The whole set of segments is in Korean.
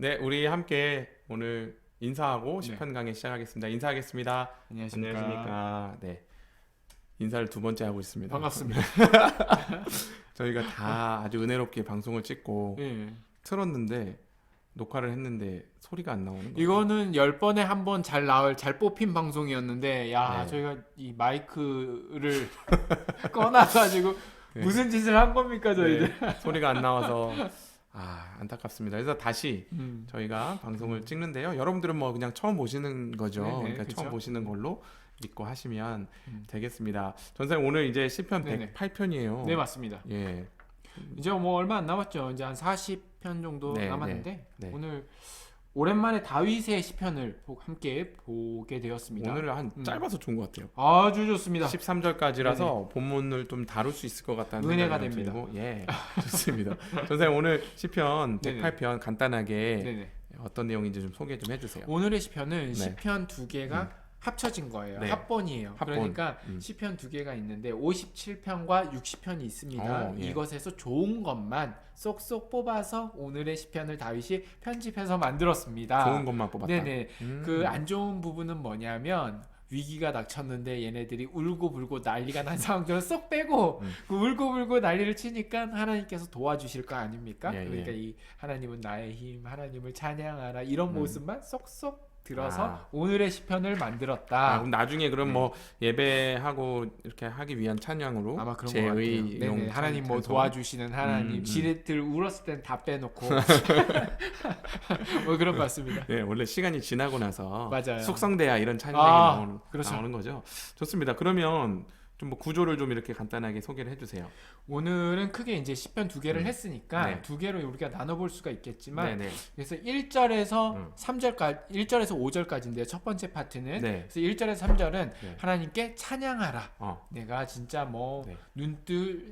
네, 우리 함께 오늘 인사하고 네. 시편 강의 시작하겠습니다. 인사하겠습니다. 안녕하십니까. 안녕하십니까. 네, 인사를 두 번째 하고 있습니다. 반갑습니다. 저희가 다 아주 은혜롭게 방송을 찍고 예. 틀었는데 녹화를 했는데 소리가 안 나오는 거예요. 이거는 10번에 한 번 잘 뽑힌 방송이었는데, 야, 네. 저희가 이 마이크를 꺼놔가지고 네. 무슨 짓을 한 겁니까, 저희들? 네, 소리가 안 나와서 안타깝습니다. 그래서 다시 음. 저희가 방송을 찍는데요. 여러분들은 뭐 그냥 처음 보시는 거죠. 네네, 그러니까 그쵸? 처음 보시는 걸로 믿고 하시면 음. 되겠습니다. 전사님 오늘 이제 시편 네네. 108편이에요. 네, 맞습니다. 예. 이제 뭐 얼마 안 남았죠. 이제 한 40편 정도 네, 남았는데, 네. 오늘 오랜만에 다윗의 시편을 함께 보게 되었습니다. 오늘은 한 짧아서 좋은 것 같아요. 아주 좋습니다. 13절까지라서 본문을 좀 다룰 수 있을 것 같다는 은혜가 생각이 됩니다. 들고, 예, 좋습니다. 전사님 오늘 시편 네네. 108편 간단하게 네네. 어떤 내용인지 좀 소개 좀 해주세요. 오늘의 시편은 네. 시편 두 개가 합쳐진 거예요. 네. 합본이에요. 합본. 그러니까 음. 시편 두 개가 있는데 57편과 60편이 있습니다. 예. 이것에서 좋은 것만 쏙쏙 뽑아서 오늘의 시편을 다윗이 편집해서 만들었습니다. 좋은 것만 뽑았다. 네네. 그 안 좋은 부분은 뭐냐면 위기가 닥쳤는데 얘네들이 울고불고 난리가 난 상황들을 쏙 빼고 그 울고불고 난리를 치니까 하나님께서 도와주실 거 아닙니까? 예, 그러니까 예. 이 하나님은 나의 힘, 하나님을 찬양하라 이런 모습만 쏙쏙 들어서 아. 오늘의 시편을 만들었다. 그럼 나중에 그럼 네. 뭐 예배하고 이렇게 하기 위한 찬양으로 아마 그런 것 같아요. 제의용 네네. 하나님 뭐 찬송? 도와주시는 하나님, 지렛들 울었을 땐 다 빼놓고 뭐 그런 것 같습니다. 네, 원래 시간이 지나고 나서 맞아요. 숙성돼야 이런 찬양이 그렇죠. 나오는 거죠. 좋습니다. 그러면 좀 뭐 구조를 좀 이렇게 간단하게 소개를 해주세요. 오늘은 크게 이제 시편 두 개를 했으니까 네. 두 개로 우리가 나눠볼 수가 있겠지만 네네. 그래서 1절에서 음. 3절까지 1절에서 5절까지인데요. 첫 번째 파트는 네. 그래서 1절에서 3절은 네. 하나님께 찬양하라. 어. 내가 진짜 뭐 네.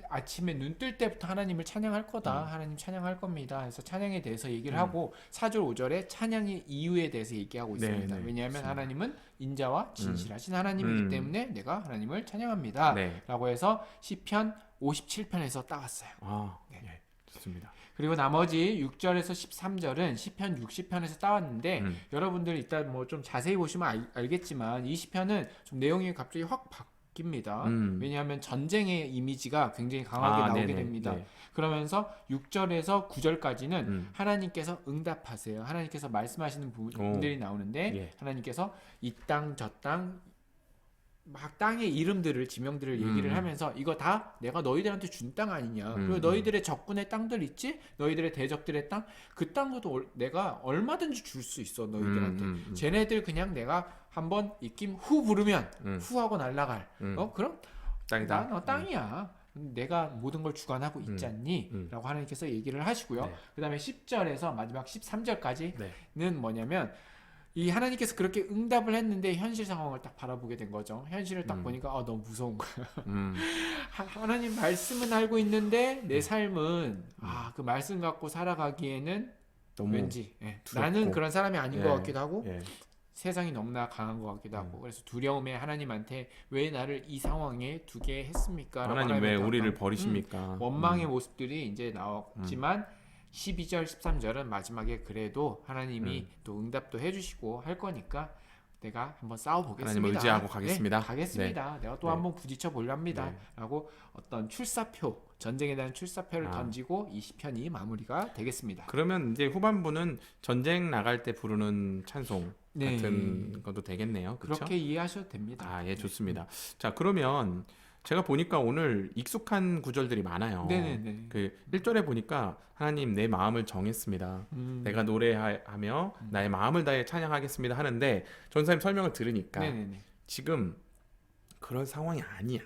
아침에 눈 뜰 때부터 하나님을 찬양할 거다. 하나님 찬양할 겁니다. 그래서 찬양에 대해서 얘기를 하고 4절 5절에 찬양의 이유에 대해서 얘기하고 네, 있습니다. 네, 왜냐하면 좋습니다. 하나님은 인자와 진실하신 하나님이기 때문에 내가 하나님을 찬양합니다. 네. 라고 해서 시편 57편에서 따왔어요. 네. 예, 좋습니다. 그리고 나머지 6절에서 13절은 시편 60편에서 따왔는데 여러분들 이따 뭐 좀 자세히 보시면 알겠지만 이 시편은 좀 내용이 갑자기 확 바뀝니다. 왜냐하면 전쟁의 이미지가 굉장히 강하게 나오게 네네. 됩니다. 네. 그러면서 6절에서 9절까지는 하나님께서 응답하세요. 하나님께서 말씀하시는 부분들이 나오는데 예. 하나님께서 이 땅 저 땅 막 땅의 이름들을 지명들을 얘기를 하면서 이거 다 내가 너희들한테 준 땅 아니냐. 그리고 너희들의 적군의 땅들 있지? 너희들의 대적들의 땅? 그 땅도 내가 얼마든지 줄 수 있어 너희들한테. 쟤네들 그냥 내가 한번 입김 후 부르면 후 하고 날아갈. 그럼 땅이다. 난 땅이야. 내가 모든 걸 주관하고 있지 않니? 라고 하나님께서 얘기를 하시고요. 네. 그 다음에 10절에서 마지막 13절까지는 네. 뭐냐면 이 하나님께서 그렇게 응답을 했는데 현실 상황을 딱 바라보게 된 거죠. 현실을 딱 보니까 너무 무서운 거야. 하나님 말씀은 알고 있는데 내 삶은 그 말씀 갖고 살아가기에는 너무 왠지 두렵고. 나는 그런 사람이 아닌 것 같기도 하고 예. 세상이 너무나 강한 것 같기도 하고 그래서 두려움에 하나님한테 왜 나를 이 상황에 두게 했습니까? 라고 하나님 왜 하나님한테 우리를 어떤, 버리십니까? 원망의 모습들이 이제 나왔지만 12절 13절은 마지막에 그래도 하나님이 또 응답도 해주시고 할 거니까 내가 한번 싸워보겠습니다. 하나님을 의지하고 가겠습니다. 네, 가겠습니다. 내가 또 네. 한번 부딪혀 보렵니다. 라고 어떤 출사표, 전쟁에 대한 출사표를 던지고 이 시편이 마무리가 되겠습니다. 그러면 이제 후반부는 전쟁 나갈 때 부르는 찬송 네. 같은 것도 되겠네요. 그렇죠? 그렇게 이해하셔도 됩니다. 예, 좋습니다. 자, 그러면 제가 보니까 오늘 익숙한 구절들이 많아요. 네네네. 그 1절에 보니까 하나님 내 마음을 정했습니다. 내가 노래하며 나의 마음을 다해 찬양하겠습니다 하는데 전사님 설명을 들으니까 네네네. 지금 그런 상황이 아니야.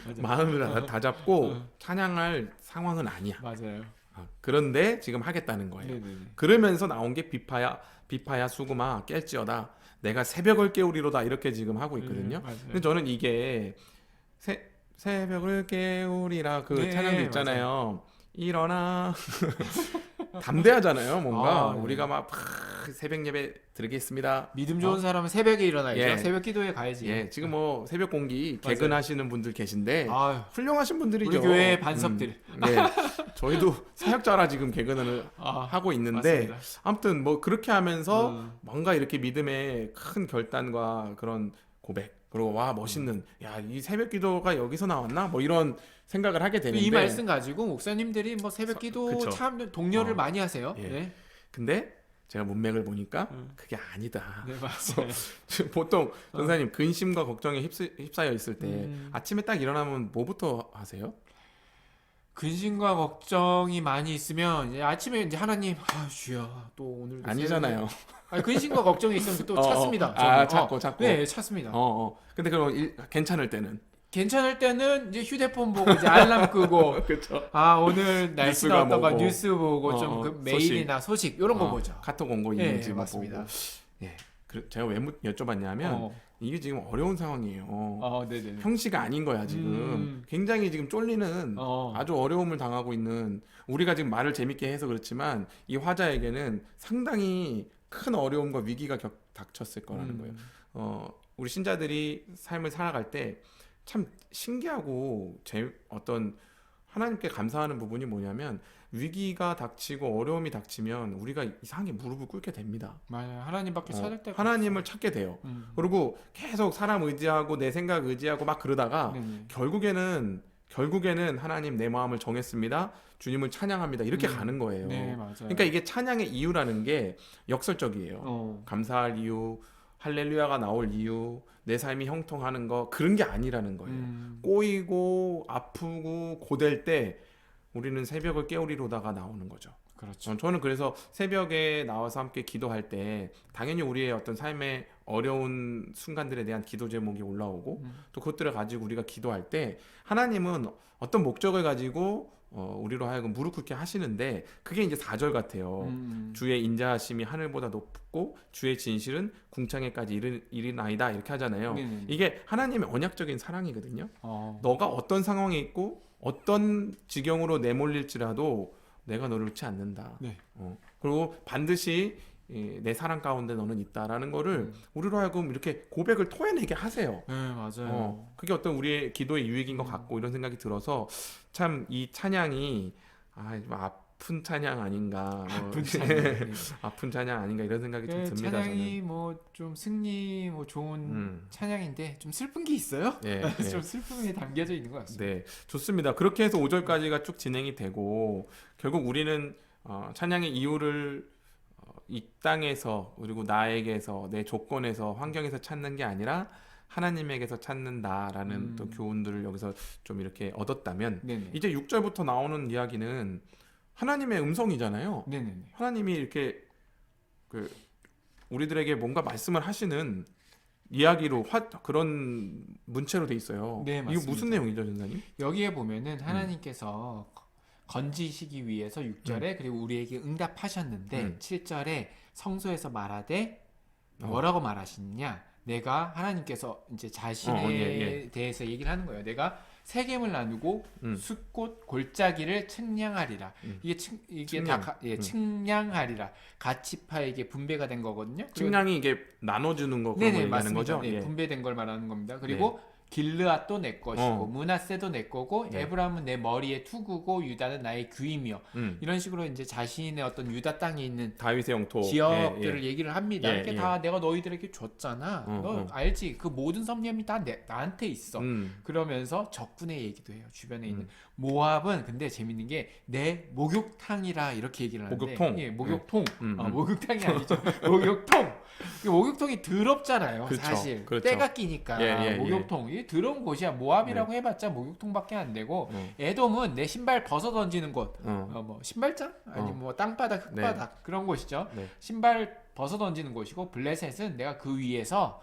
맞아. 마음을 다 잡고 찬양할 상황은 아니야. 맞아요. 그런데 지금 하겠다는 거예요. 네네네. 그러면서 나온 게 비파야 수구마 깰지어다 내가 새벽을 깨우리로다 이렇게 지금 하고 있거든요. 맞아요. 근데 저는 이게 새벽을 깨우리라 그 네, 찬양도 있잖아요. 일어나 담대하잖아요. 뭔가 네. 우리가 막 새벽 예배 드리겠습니다. 믿음 좋은 사람은 새벽에 일어나야죠. 예. 새벽 기도에 가야지. 예, 지금 뭐 새벽 공기 맞아요. 개근하시는 분들 계신데 아유, 훌륭하신 분들이죠. 우리 교회 반석들. 네, 저희도 사역자라 지금 개근을 아, 하고 있는데 맞습니다. 아무튼 뭐 그렇게 하면서 음. 뭔가 이렇게 믿음의 큰 결단과 그런 고백 그리고 와 멋있는 야 이 새벽 기도가 여기서 나왔나 뭐 이런 생각을 하게 되는데 이 말씀 가지고 목사님들이 뭐 새벽 기도 그쵸. 참 독려를 어. 많이 하세요. 예. 네. 근데 제가 문맥을 보니까 그게 아니다. 네, 맞아요. 보통 전사님 근심과 걱정에 휩싸여 있을 때 음. 아침에 딱 일어나면 뭐부터 하세요? 근심과 걱정이 많이 있으면 이제 아침에 이제 하나님, 주여 또 오늘 아니잖아요. 아니, 근심과 걱정이 있으면 또 어, 찾습니다. 아, 저는. 찾고. 네, 찾습니다. 근데 그럼 괜찮을 때는 괜찮을 때는 이제 휴대폰 보고 이제 알람 끄고 그렇죠. 오늘 날씨가 뉴스가 어떤가 뭐고. 뉴스 보고 좀 어, 그 메일이나 소식 이런 거 보죠. 카톡 온 거 예, 있는지 뭐 맞습니다. 보고. 예. 제가 왜 여쭤봤냐면 어, 이게 지금 어려운 상황이에요. 네네. 형식이 아닌 거야 지금. 굉장히 지금 쫄리는 아주 어려움을 당하고 있는 우리가 지금 말을 재밌게 해서 그렇지만 이 화자에게는 상당히 큰 어려움과 위기가 닥쳤을 거라는 거예요. 우리 신자들이 삶을 살아갈 때 참 신기하고 어떤 하나님께 감사하는 부분이 뭐냐면 위기가 닥치고 어려움이 닥치면 우리가 이상하게 무릎을 꿇게 됩니다. 맞아요. 하나님밖에 찾을 때가 하나님을 찾게 돼요. 그리고 계속 사람 의지하고 내 생각 의지하고 막 그러다가 네네. 결국에는 하나님 내 마음을 정했습니다. 주님을 찬양합니다. 이렇게 가는 거예요. 네, 맞아요. 그러니까 이게 찬양의 이유라는 게 역설적이에요. 감사할 이유, 할렐루야가 나올 이유, 내 삶이 형통하는 거 그런 게 아니라는 거예요. 꼬이고 아프고 고될 때 우리는 새벽을 깨우리로다가 나오는 거죠. 그렇죠. 저는 그래서 새벽에 나와서 함께 기도할 때 당연히 우리의 어떤 삶의 어려운 순간들에 대한 기도 제목이 올라오고 또 그것들을 가지고 우리가 기도할 때 하나님은 어떤 목적을 가지고 우리로 하여금 무릎 꿇게 하시는데 그게 이제 4절 같아요. 주의 인자하심이 하늘보다 높고 주의 진실은 궁창에까지 이르나이다 이렇게 하잖아요. 네네네. 이게 하나님의 언약적인 사랑이거든요. 어. 너가 어떤 상황에 있고 어떤 지경으로 내몰릴지라도 내가 너를 놓지 않는다. 네. 그리고 반드시 내 사랑 가운데 너는 있다라는 거를 우리로 하여금 이렇게 고백을 토해내게 하세요. 네, 맞아요. 그게 어떤 우리의 기도의 유익인 것 같고 이런 생각이 들어서 참 이 찬양이 좀 아픈 찬양 아닌가 아픈 찬양. 네. 아픈 찬양 아닌가 이런 생각이 좀 듭니다. 찬양이 뭐 좀 승리 뭐 좋은 찬양인데 좀 슬픈 게 있어요. 네, 좀 슬픔이 담겨져 있는 것 같습니다. 네, 좋습니다. 그렇게 해서 5절까지가 쭉 진행이 되고 결국 우리는 찬양의 이유를 이 땅에서 그리고 나에게서 내 조건에서 환경에서 찾는 게 아니라 하나님에게서 찾는다라는 또 교훈들을 여기서 좀 이렇게 얻었다면 네네. 이제 6절부터 나오는 이야기는 하나님의 음성이잖아요. 네네네. 하나님이 이렇게 우리들에게 뭔가 말씀을 하시는 이야기로 그런 문체로 돼 있어요. 네, 이거 맞습니다. 무슨 내용이죠, 전사님? 여기에 보면은 하나님께서 건지시기 위해서 6절에 그리고 우리에게 응답하셨는데 7절에 성소에서 말하되 뭐라고 말하시느냐? 내가 하나님께서 이제 자신에 대해서 얘기를 하는 거예요. 내가 세겜을 나누고 숫꽃 골짜기를 측량하리라. 이게 측량. 측량하리라. 가치파에게 분배가 된 거거든요. 측량이 이게 나눠주는 거 그런 거 네네, 얘기하는 맞습니다. 거죠? 네, 예. 분배된 걸 말하는 겁니다. 그리고 길르앗도 내 것이고 므낫세도 내 거고 네. 에브라임은 내 머리의 투구고 유다는 나의 귀이며 이런 식으로 이제 자신의 어떤 유다 땅에 있는 다윗의 영토 지역들을 얘기를 합니다. 예, 이게 예. 다 내가 너희들에게 줬잖아. 너 알지? 그 모든 섭리함이 다 나한테 있어. 그러면서 적군의 얘기도 해요. 주변에 있는 모압은 근데 재밌는 게 내 목욕탕이라 이렇게 얘기를 하는데 목욕통? 예, 목욕통. 목욕탕이 아니죠. 목욕통. 그 목욕통이 더럽잖아요. 그렇죠. 사실 그렇죠. 때가 끼니까 예. 목욕통 이 더러운 곳이야. 모압이라고 해봤자 목욕통밖에 안 되고 에돔은 내 신발 벗어 던지는 곳. 뭐 신발장 아니 뭐 땅바닥 흙바닥 그런 곳이죠. 네. 신발 벗어 던지는 곳이고 블레셋은 내가 그 위에서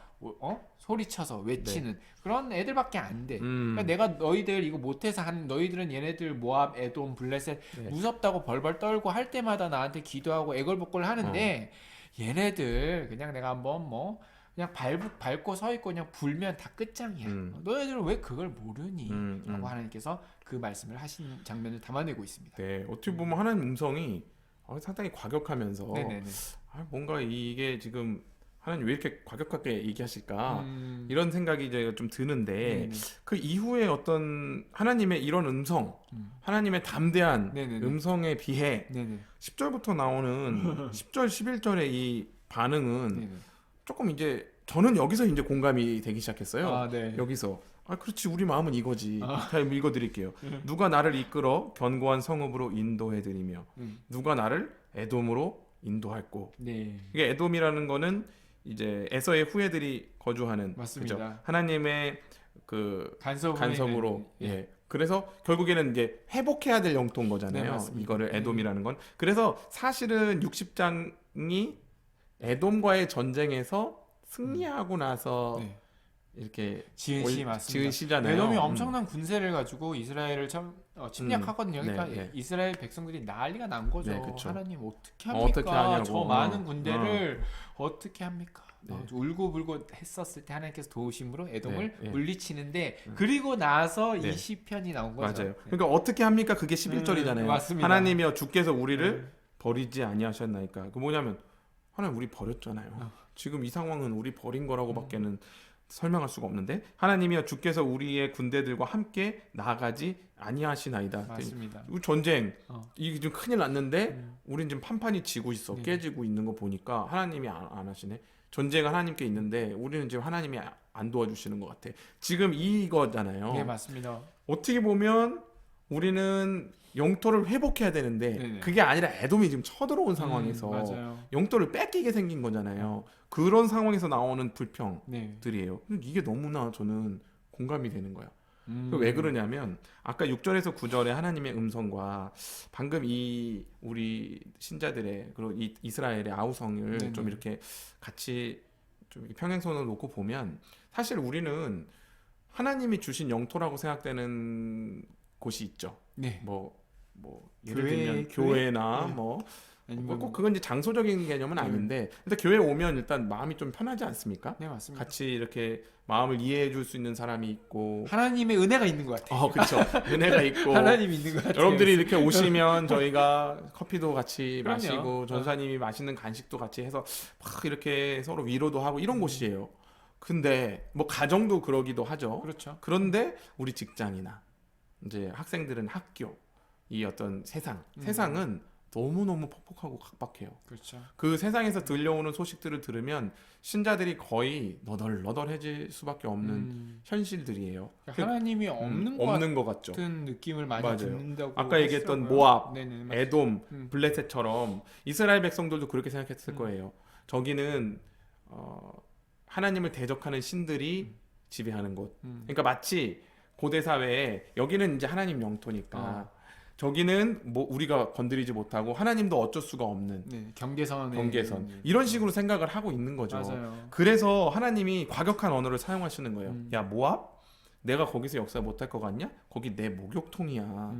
소리쳐서 외치는 그런 애들밖에 안 돼. 그러니까 내가 너희들 이거 못해서 하는 너희들은 얘네들 모압, 에돔, 블레셋 무섭다고 벌벌 떨고 할 때마다 나한테 기도하고 애걸복걸 하는데 얘네들 그냥 내가 한번 뭐 그냥 밟고 서 있고 그냥 불면 다 끝장이야. 너희들은 왜 그걸 모르니? 라고 하나님께서 그 말씀을 하신 장면을 담아내고 있습니다. 네, 어떻게 보면 하나님 음성이 상당히 과격하면서 네네네. 뭔가 이게 지금 하나님 왜 이렇게 과격하게 얘기하실까 이런 생각이 이제 좀 드는데 네네. 그 이후에 어떤 하나님의 이런 음성, 하나님의 담대한 네네네. 음성에 비해 네네. 10절부터 나오는 10절, 11절의 이 반응은 네네. 조금 이제 저는 여기서 이제 공감이 되기 시작했어요. 아, 네. 여기서 그렇지 우리 마음은 이거지. 아. 자, 읽어드릴게요. 누가 나를 이끌어 견고한 성읍으로 인도해드리며 누가 나를 에돔으로 인도할꼬. 네. 이게 에돔이라는 거는 이제 에서의 후예들이 거주하는 맞습니다. 그죠? 하나님의 그 간섭으로 있는, 예. 그래서 결국에는 이제 회복해야 될 영토인 거잖아요. 네, 맞습니다. 이거를 에돔이라는 건. 그래서 사실은 60장이 에돔과의 전쟁에서 승리하고 나서 네. 이렇게 지은 시 맞습니다. 지은 시잖아요. 에돔이 엄청난 군세를 가지고 이스라엘을 침략하거든요. 그러니까 네, 네. 이스라엘 백성들이 난리가 난 거죠. 네, 그쵸. 하나님 어떻게 합니까? 어떻게 하냐고. 저 많은 군대를 어떻게 합니까? 네. 울고불고 했었을 때 하나님께서 도우심으로 에돔을 네, 네. 물리치는데 그리고 나서 네. 이 시편이 나온 거죠. 맞아요. 그러니까 어떻게 합니까? 그게 11절이잖아요. 맞습니다. 하나님이여 주께서 우리를 버리지 아니하셨나이까. 그 뭐냐면 하나님 우리 버렸잖아요. 지금 이 상황은 우리 버린 거라고밖에는 설명할 수가 없는데 하나님이여 주께서 우리의 군대들과 함께 나아가지 아니하시나이다. 맞습니다. 이 전쟁 이게 지금 큰일 났는데 우린 지금 판판이 지고 있어. 네. 깨지고 있는 거 보니까 하나님이 안 하시네. 전쟁은 하나님께 있는데 우리는 지금 하나님이 안 도와주시는 것 같아. 지금 이거잖아요. 네, 맞습니다. 어떻게 보면 우리는 영토를 회복해야 되는데 네네. 그게 아니라 에돔이 지금 쳐들어온 상황에서 맞아요. 영토를 뺏기게 생긴 거잖아요. 그런 상황에서 나오는 네. 불평들이에요. 이게 너무나 저는 공감이 되는 거야. 왜 그러냐면 아까 6절에서 9절에 하나님의 음성과 방금 이 우리 신자들의 그리고 이 이스라엘의 아우성을 네네. 좀 이렇게 같이 좀 이렇게 평행선을 놓고 보면 사실 우리는 하나님이 주신 영토라고 생각되는 곳이 있죠. 네. 뭐 예를 들면 교회나 네. 뭐 아니면 꼭 그건 이제 장소적인 개념은 아닌데 일단 교회 오면 일단 마음이 좀 편하지 않습니까? 네, 맞습니다. 같이 이렇게 마음을 이해해 줄 수 있는 사람이 있고 하나님의 은혜가 있는 것 같아요. 그렇죠. 은혜가 있고 하나님이 있는 것 같아요. 여러분들이 이렇게 오시면 저희가 커피도 같이 그럼요. 마시고 전사님이 맛있는 간식도 같이 해서 막 이렇게 서로 위로도 하고 이런 곳이에요. 근데 뭐 가정도 그러기도 하죠. 그렇죠. 그런데 우리 직장이나 이제 학생들은 학교 이 어떤 세상은 너무너무 퍽퍽하고 각박해요. 그렇죠. 그 세상에서 들려오는 소식들을 들으면 신자들이 거의 너덜너덜해질 수밖에 없는 현실들이에요. 하나님이 없는 것 같죠. 같은 느낌을 많이 맞아요. 듣는다고 아까 얘기했던 하시더라고요. 모압, 네네, 맞아요. 에돔, 블레셋처럼 이스라엘 백성들도 그렇게 생각했을 거예요. 저기는 하나님을 대적하는 신들이 지배하는 곳. 그러니까 마치 고대 사회에 여기는 이제 하나님 영토니까 저기는 뭐 우리가 건드리지 못하고 하나님도 어쩔 수가 없는 네, 경계선 이런 식으로 생각을 하고 있는 거죠. 맞아요. 그래서 하나님이 과격한 언어를 사용하시는 거예요. 야 모압, 내가 거기서 역사 못할 것 같냐? 거기 내 목욕통이야.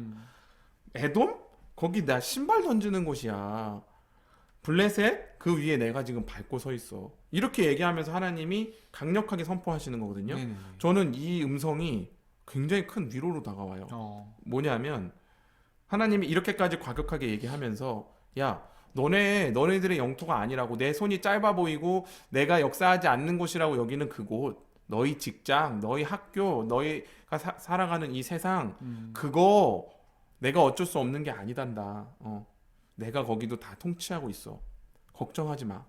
에돔, 거기 나 신발 던지는 곳이야. 블레셋, 그 위에 내가 지금 밟고 서 있어. 이렇게 얘기하면서 하나님이 강력하게 선포하시는 거거든요. 네네네. 저는 이 음성이 굉장히 큰 위로로 다가와요. 뭐냐면 하나님이 이렇게까지 과격하게 얘기하면서 야 너네들의 영토가 아니라고 내 손이 짧아 보이고 내가 역사하지 않는 곳이라고 여기는 그곳 너희 직장 너희 학교 너희가 살아가는 이 세상 그거 내가 어쩔 수 없는 게 아니단다. 내가 거기도 다 통치하고 있어. 걱정하지 마.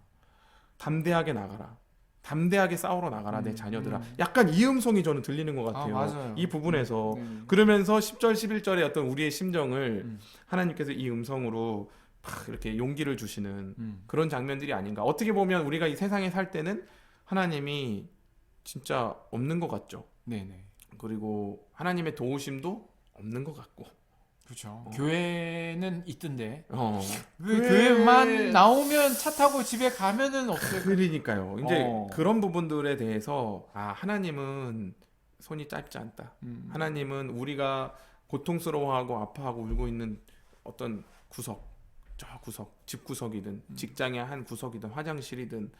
담대하게 나가라. 담대하게 싸우러 나가라 내 자녀들아. 약간 이 음성이 저는 들리는 것 같아요. 맞아요. 이 부분에서 그러면서 10절 11절의 어떤 우리의 심정을 하나님께서 이 음성으로 막 이렇게 용기를 주시는 그런 장면들이 아닌가. 어떻게 보면 우리가 이 세상에 살 때는 하나님이 진짜 없는 것 같죠. 네네. 그리고 하나님의 도우심도 없는 것 같고. 그렇죠. 교회는 있던데. 왜 교회만 나오면 차 타고 집에 가면은 없어요. 그러니까요. 이제 그런 부분들에 대해서 하나님은 손이 짧지 않다. 하나님은 우리가 고통스러워하고 아파하고 울고 있는 어떤 저 구석, 집 구석이든 직장의 한 구석이든 화장실이든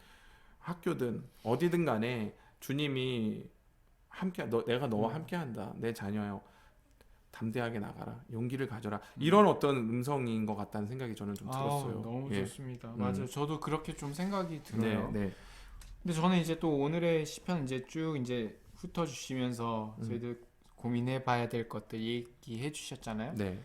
학교든 어디든 간에 주님이 함께 내가 너와 함께한다. 내 자녀여. 담대하게 나가라. 용기를 가져라. 이런 어떤 음성인 것 같다는 생각이 저는 좀 들었어요. 너무 예. 좋습니다. 맞아요. 저도 그렇게 좀 생각이 들어요. 네, 네. 근데 저는 이제 또 오늘의 시편 이제 쭉 이제 훑어주시면서 저희들 고민해봐야 될 것들 얘기해 주셨잖아요. 네.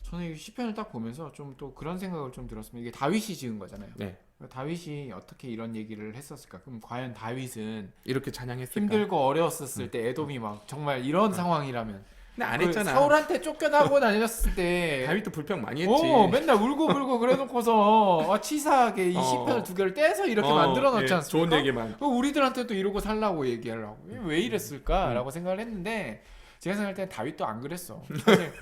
저는 이 시편을 딱 보면서 좀 또 그런 생각을 좀 들었습니다. 이게 다윗이 지은 거잖아요. 네. 다윗이 어떻게 이런 얘기를 했었을까? 그럼 과연 다윗은 이렇게 찬양했을까? 힘들고 어려웠었을 때 에돔이 막 정말 이런 상황이라면 근데 안 했잖아. 사울한테 쫓겨나고 다녔을 때 다윗도 불평 많이 했지. 맨날 울고 그래놓고서 치사하게 이 시편을 두 개를 떼서 이렇게 만들어 놓지 예, 않습니까? 좋은 얘기만. 우리들한테도 이러고 살라고 얘기하려고 왜 이랬을까라고 생각을 했는데 제가 생각할 땐 다윗도 안 그랬어. 사실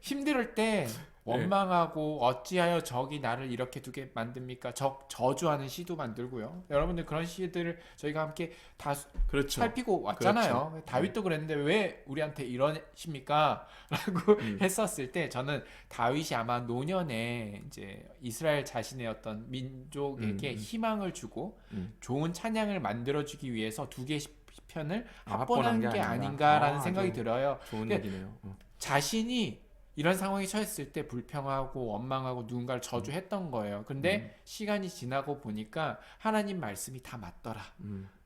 힘들 때 원망하고 어찌하여 적이 나를 이렇게 두게 만듭니까? 저주하는 시도 만들고요. 여러분들 그런 시들을 저희가 함께 다 그렇죠. 살피고 왔잖아요. 그렇죠. 다윗도 그랬는데 왜 우리한테 이러십니까? 라고 했었을 때 저는 다윗이 아마 노년에 이제 이스라엘 자신의 어떤 민족에게 희망을 주고 좋은 찬양을 만들어주기 위해서 두 개의 시편을 합본한 게 아닌가라는 생각이 들어요. 좋은 얘기네요. 자신이 이런 상황에 처했을 때 불평하고 원망하고 누군가를 저주했던 거예요. 근데 시간이 지나고 보니까 하나님 말씀이 다 맞더라.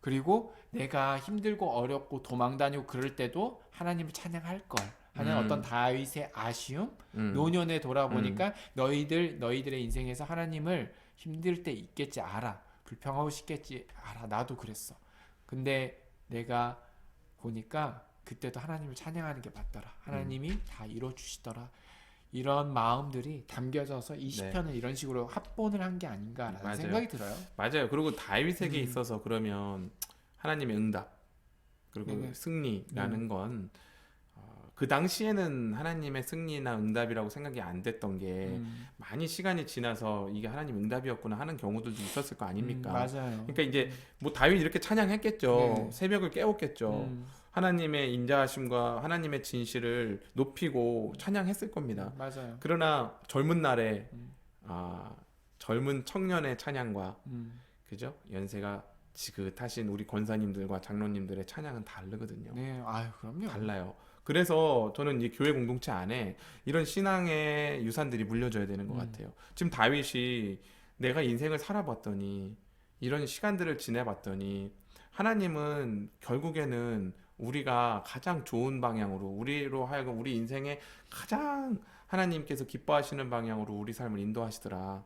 그리고 내가 힘들고 어렵고 도망다니고 그럴 때도 하나님을 찬양할 걸 하는 어떤 다윗의 아쉬움, 노년에 돌아보니까 너희들의 인생에서 하나님을 힘들 때 있겠지 알아. 불평하고 싶겠지 알아. 나도 그랬어. 근데 내가 보니까 그때도 하나님을 찬양하는 게 맞더라. 하나님이 다 이뤄주시더라. 이런 마음들이 담겨져서 이 시편을 이런 식으로 합본을 한 게 아닌가라는 맞아요. 생각이 들어요. 맞아요. 그리고 다윗에게 있어서 그러면 하나님의 응답 그리고 승리라는 건 그 당시에는 하나님의 승리나 응답이라고 생각이 안 됐던 게 많이 시간이 지나서 이게 하나님 응답이었구나 하는 경우들도 있었을 거 아닙니까? 맞아요. 그러니까 이제 뭐 다윗 이렇게 찬양했겠죠. 새벽을 깨웠겠죠. 하나님의 인자하심과 하나님의 진실을 높이고 찬양했을 겁니다. 맞아요. 그러나 젊은 날에 젊은 청년의 찬양과 그죠? 연세가 지긋하신 우리 권사님들과 장로님들의 찬양은 다르거든요. 네, 그럼요. 달라요. 그래서 저는 이 교회 공동체 안에 이런 신앙의 유산들이 물려져야 되는 것 같아요. 지금 다윗이 내가 인생을 살아봤더니 이런 시간들을 지내봤더니 하나님은 결국에는 우리가 가장 좋은 방향으로 우리로 하여금 우리 인생에 가장 하나님께서 기뻐하시는 방향으로 우리 삶을 인도하시더라.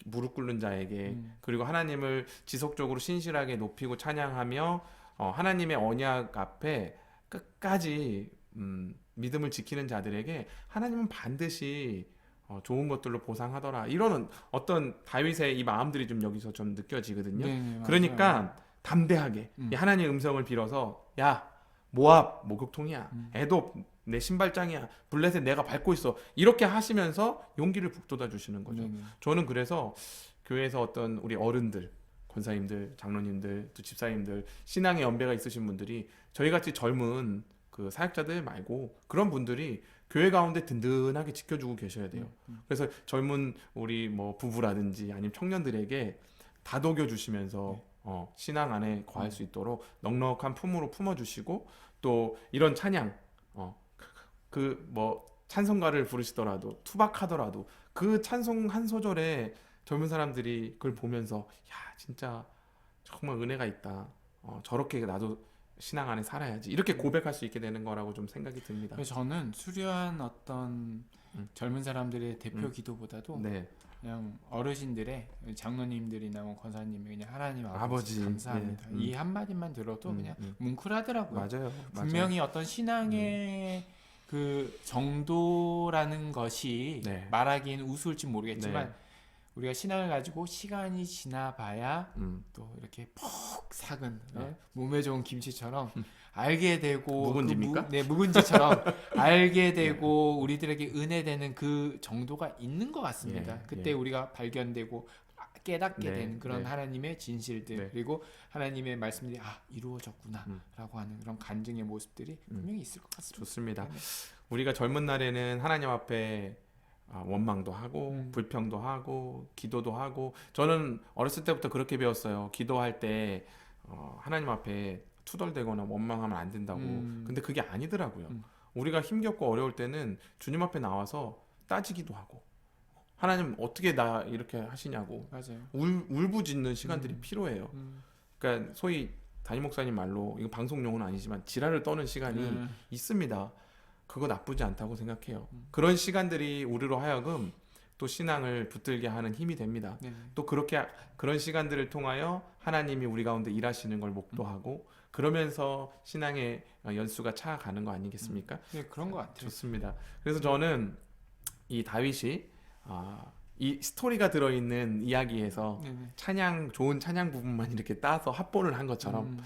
무릎 꿇는 자에게 그리고 하나님을 지속적으로 신실하게 높이고 찬양하며 하나님의 언약 앞에 끝까지 믿음을 지키는 자들에게 하나님은 반드시 좋은 것들로 보상하더라. 이런 어떤 다윗의 이 마음들이 좀 여기서 좀 느껴지거든요. 네, 그러니까 담대하게 이 하나님의 음성을 빌어서 야 모압 목욕통이야 에돔 내 신발장이야 블레셋 내가 밟고 있어 이렇게 하시면서 용기를 북돋아 주시는 거죠. 저는 그래서 교회에서 어떤 우리 어른들 권사님들 장로님들 또 집사님들 신앙의 연배가 있으신 분들이 저희같이 젊은 그 사역자들 말고 그런 분들이 교회 가운데 든든하게 지켜주고 계셔야 돼요. 그래서 젊은 우리 뭐 부부라든지 아니면 청년들에게 다독여 주시면서 신앙 안에 거할 수 있도록 넉넉한 품으로 품어주시고 또 이런 찬양 그 뭐 찬송가를 부르시더라도 투박하더라도 그 찬송 한 소절에 젊은 사람들이 그걸 보면서 야 진짜 정말 은혜가 있다. 저렇게 나도 신앙 안에 살아야지 이렇게 고백할 수 있게 되는 거라고 좀 생각이 듭니다. 그래서 저는 수려한 어떤 젊은 사람들의 대표 기도보다도 네. 그냥 어르신들의 장로님들이나 뭐 권사님이 그냥 하나님 아버지 감사합니다. 네. 이 한마디만 들어도 그냥 뭉클하더라고요. 맞아요. 분명히 어떤 신앙의 그 정도라는 것이 말하기엔 우스울지 모르겠지만 우리가 신앙을 가지고 시간이 지나봐야 또 이렇게 퍽 삭은 몸에 좋은 김치처럼 알게 되고 묵은지입니까? 묵은지처럼 알게 되고 우리들에게 은혜되는 그 정도가 있는 것 같습니다. 그때 우리가 발견되고 깨닫게 된 그런 하나님의 진실들 그리고 하나님의 말씀들이 이루어졌구나 라고 하는 그런 간증의 모습들이 분명히 있을 것 같습니다. 좋습니다. 우리가 젊은 날에는 하나님 앞에 원망도 하고 불평도 하고 기도도 하고 저는 어렸을 때부터 그렇게 배웠어요. 기도할 때 하나님 앞에 투덜대거나 원망하면 안 된다고. 근데 그게 아니더라고요. 우리가 힘겹고 어려울 때는 주님 앞에 나와서 따지기도 하고, 하나님 어떻게 나 이렇게 하시냐고 맞아요. 울부짖는 시간들이 필요해요. 그러니까 소위 담임 목사님 말로, 이거 방송 용어는 아니지만 지랄을 떠는 시간이 있습니다. 그거 나쁘지 않다고 생각해요. 그런 시간들이 우리로 하여금 또 신앙을 붙들게 하는 힘이 됩니다. 또 그렇게 그런 시간들을 통하여 하나님이 우리 가운데 일하시는 걸 목도하고, 그러면서 신앙의 연수가 차가는 거 아니겠습니까? 네, 그런 것 같아요. 좋습니다. 그래서 저는 이 다윗이 이 스토리가 들어있는 이야기에서 찬양, 좋은 찬양 부분만 이렇게 따서 합본을 한 것처럼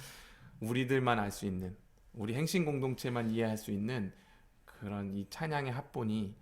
우리들만 알 수 있는, 우리 행신 공동체만 이해할 수 있는 그런 이 찬양의 합본이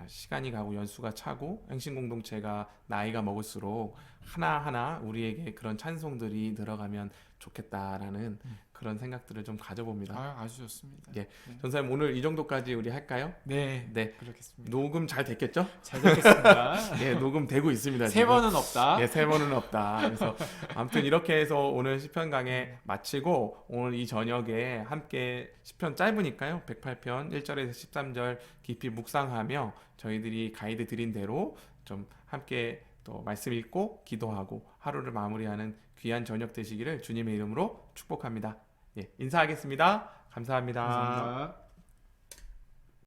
시간이 가고 연수가 차고 행신 공동체가 나이가 먹을수록 하나하나 우리에게 그런 찬송들이 들어가면 좋겠다라는 그런 생각들을 좀 가져봅니다. 아주 좋습니다. 예, 전사님 오늘 이 정도까지 우리 할까요? 네, 네, 그렇겠습니다. 녹음 잘 됐겠죠? 잘 듣겠습니다. 예, 녹음 되고 있습니다. 세 번은 없다. 예, 세 번은 없다. 그래서 아무튼 이렇게 해서 오늘 시편 강해 마치고, 오늘 이 저녁에 함께 시편 짧으니까요, 108편 1절에서 13절 깊이 묵상하며 저희들이 가이드 드린 대로 좀 함께 또 말씀 읽고 기도하고 하루를 마무리하는 귀한 저녁 되시기를 주님의 이름으로 축복합니다. 예, 인사하겠습니다. 감사합니다. 감사합니다.